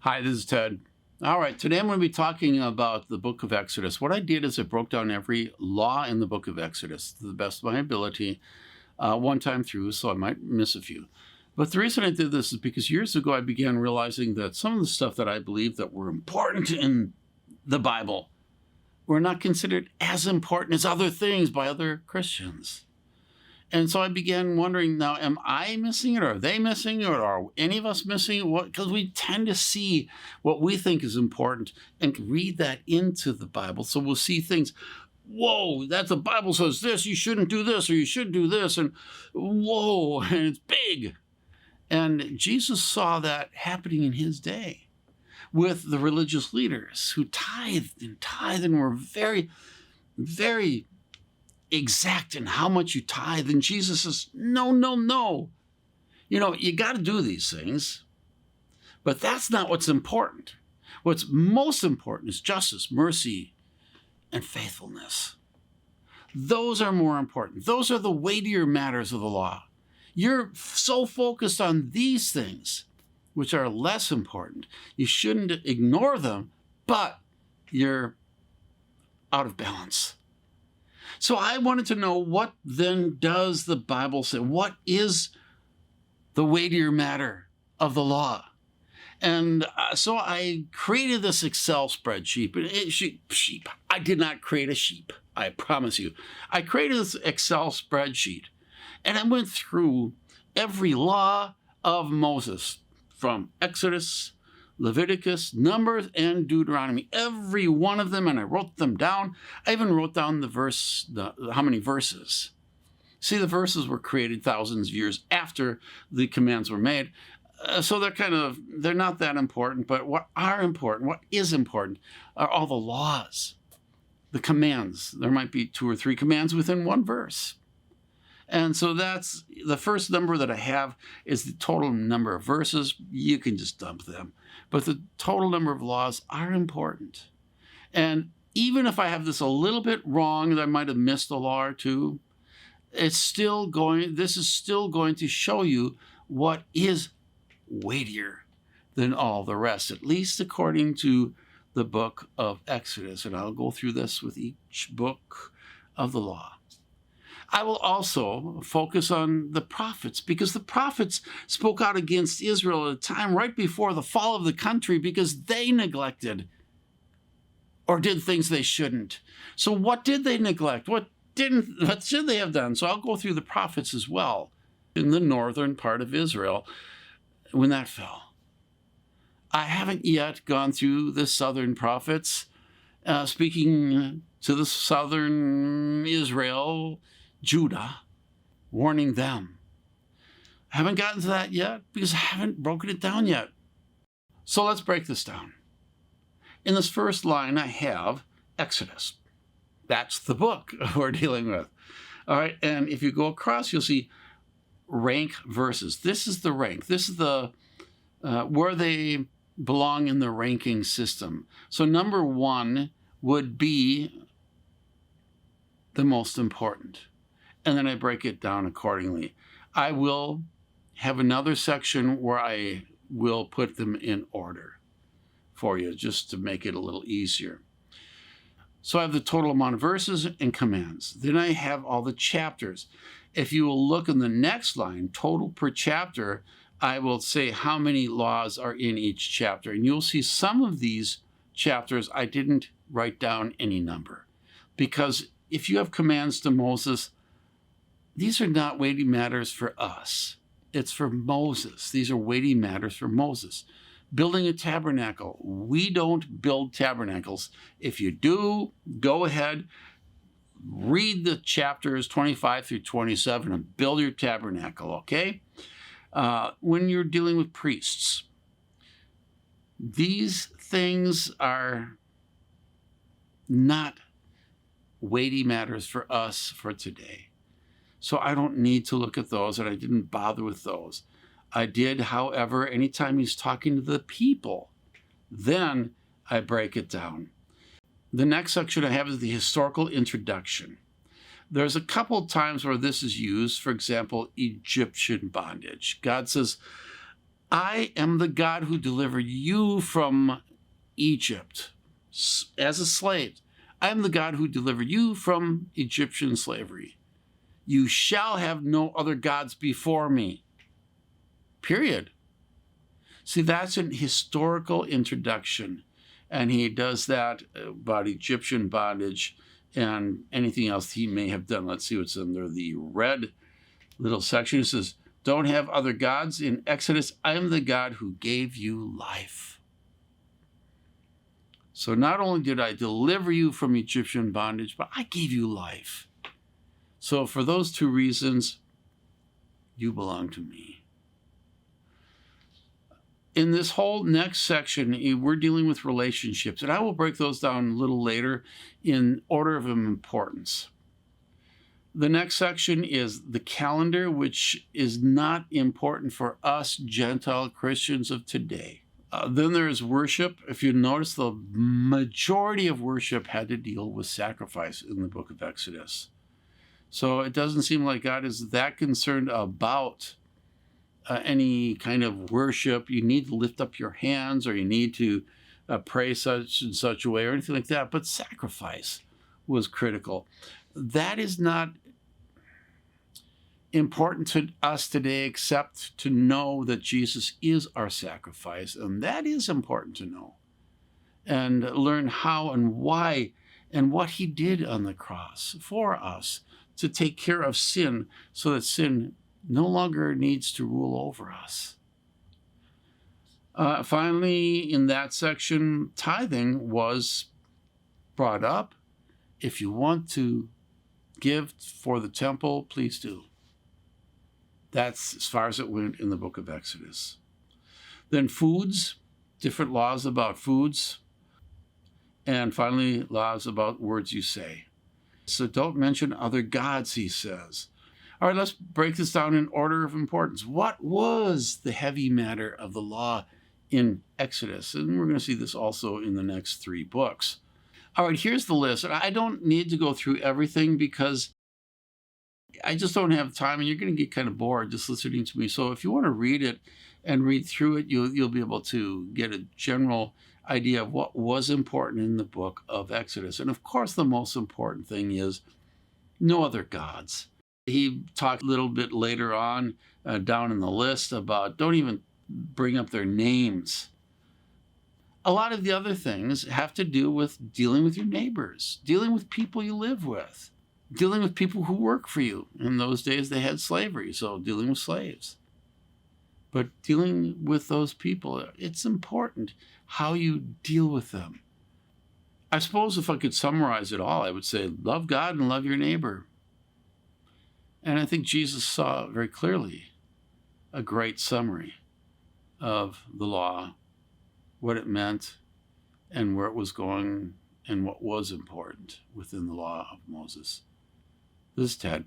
Hi, this is Ted. All right, today I'm going to be talking about the book of Exodus. What I did is I broke down every law in the book of Exodus to the best of my ability one time through, so I might miss a few. But the reason I did this is because years ago I began realizing that some of the stuff that I believed that were important in the Bible were not considered as important as other things by other Christians. And so I began wondering, now, am I missing it, or are they missing it, or are any of us missing it? Because we tend to see what we think is important and read that into the Bible. So we'll see things, whoa, that the Bible says this, you shouldn't do this, or you should do this, and whoa, and it's big. And Jesus saw that happening in his day with the religious leaders who tithed and were very, very exact in how much you tithe. And Jesus says, no. You got to do these things, but that's not what's important. What's most important is justice, mercy, and faithfulness. Those are more important. Those are the weightier matters of the law. You're so focused on these things, which are less important. You shouldn't ignore them, but you're out of balance. So I wanted to know, what then does the Bible say? What is the weightier matter of the law? And so I created this Excel spreadsheet. I did not create a sheep, I promise you. I created this Excel spreadsheet, and I went through every law of Moses from Exodus, Leviticus, Numbers, and Deuteronomy, every one of them, and I wrote them down. I even wrote down how many verses. See, the verses were created thousands of years after the commands were made, so they're not that important. But what is important, are all the laws, the commands. There might be 2 or 3 commands within one verse. And so that's the first number that I have, is the total number of verses. You can just dump them. But the total number of laws are important. And even if I have this a little bit wrong, that I might have missed a law or two, this is still going to show you what is weightier than all the rest, at least according to the book of Exodus. And I'll go through this with each book of the law. I will also focus on the prophets, because the prophets spoke out against Israel at a time right before the fall of the country, because they neglected or did things they shouldn't. So what did they neglect? What should they have done? So I'll go through the prophets as well in the northern part of Israel when that fell. I haven't yet gone through the southern prophets, speaking to the southern Israel, Judah, warning them. I haven't gotten to that yet because I haven't broken it down yet. So let's break this down. In this first line, I have Exodus. That's the book we're dealing with. All right, and if you go across, you'll see rank verses. This is the rank. This is the where they belong in the ranking system. So number 1 would be the most important. And then I break it down accordingly. I will have another section where I will put them in order for you, just to make it a little easier. So I have the total amount of verses and commands. Then I have all the chapters. If you will look in the next line, total per chapter, I will say how many laws are in each chapter. And you'll see some of these chapters I didn't write down any number, because if you have commands to Moses, these are not weighty matters for us. It's for Moses. These are weighty matters for Moses. Building a tabernacle. We don't build tabernacles. If you do, go ahead, read the chapters 25 through 27 and build your tabernacle, okay? When you're dealing with priests, these things are not weighty matters for us for today. So I don't need to look at those, and I didn't bother with those. I did, however, anytime he's talking to the people, then I break it down. The next section I have is the historical introduction. There's a couple times where this is used. For example, Egyptian bondage. God says, I am the God who delivered you from Egypt as a slave. I am the God who delivered you from Egyptian slavery. You shall have no other gods before me. Period. See, that's an historical introduction. And he does that about Egyptian bondage and anything else he may have done. Let's see what's under the red little section. It says, don't have other gods. In Exodus, I am the God who gave you life. So not only did I deliver you from Egyptian bondage, but I gave you life. So for those two reasons, you belong to me. In this whole next section, we're dealing with relationships, and I will break those down a little later in order of importance. The next section is the calendar, which is not important for us Gentile Christians of today. Then there's worship. If you notice, the majority of worship had to deal with sacrifice in the book of Exodus. So it doesn't seem like God is that concerned about any kind of worship. You need to lift up your hands, or you need to pray such and such a way, or anything like that. But sacrifice was critical. That is not important to us today, except to know that Jesus is our sacrifice. And that is important to know. And learn how and why and what he did on the cross for us to take care of sin, so that sin no longer needs to rule over us. Finally, in that section, tithing was brought up. If you want to give for the temple, please do. That's as far as it went in the book of Exodus. Then foods, different laws about foods. And finally, laws about words you say. So don't mention other gods, he says. All right, let's break this down in order of importance. What was the heavy matter of the law in Exodus? And we're going to see this also in the next 3 books. All right, here's the list. I don't need to go through everything because I just don't have time, and you're going to get kind of bored just listening to me. So if you want to read it and read through it, you'll be able to get a general idea of what was important in the book of Exodus. And of course, the most important thing is no other gods. He talked a little bit later on down in the list about don't even bring up their names. A lot of the other things have to do with dealing with your neighbors, dealing with people you live with, dealing with people who work for you. In those days, they had slavery, so dealing with slaves. But dealing with those people, it's important how you deal with them. I suppose if I could summarize it all, I would say, love God and love your neighbor. And I think Jesus saw very clearly a great summary of the law, what it meant, and where it was going, and what was important within the law of Moses. This is Ted.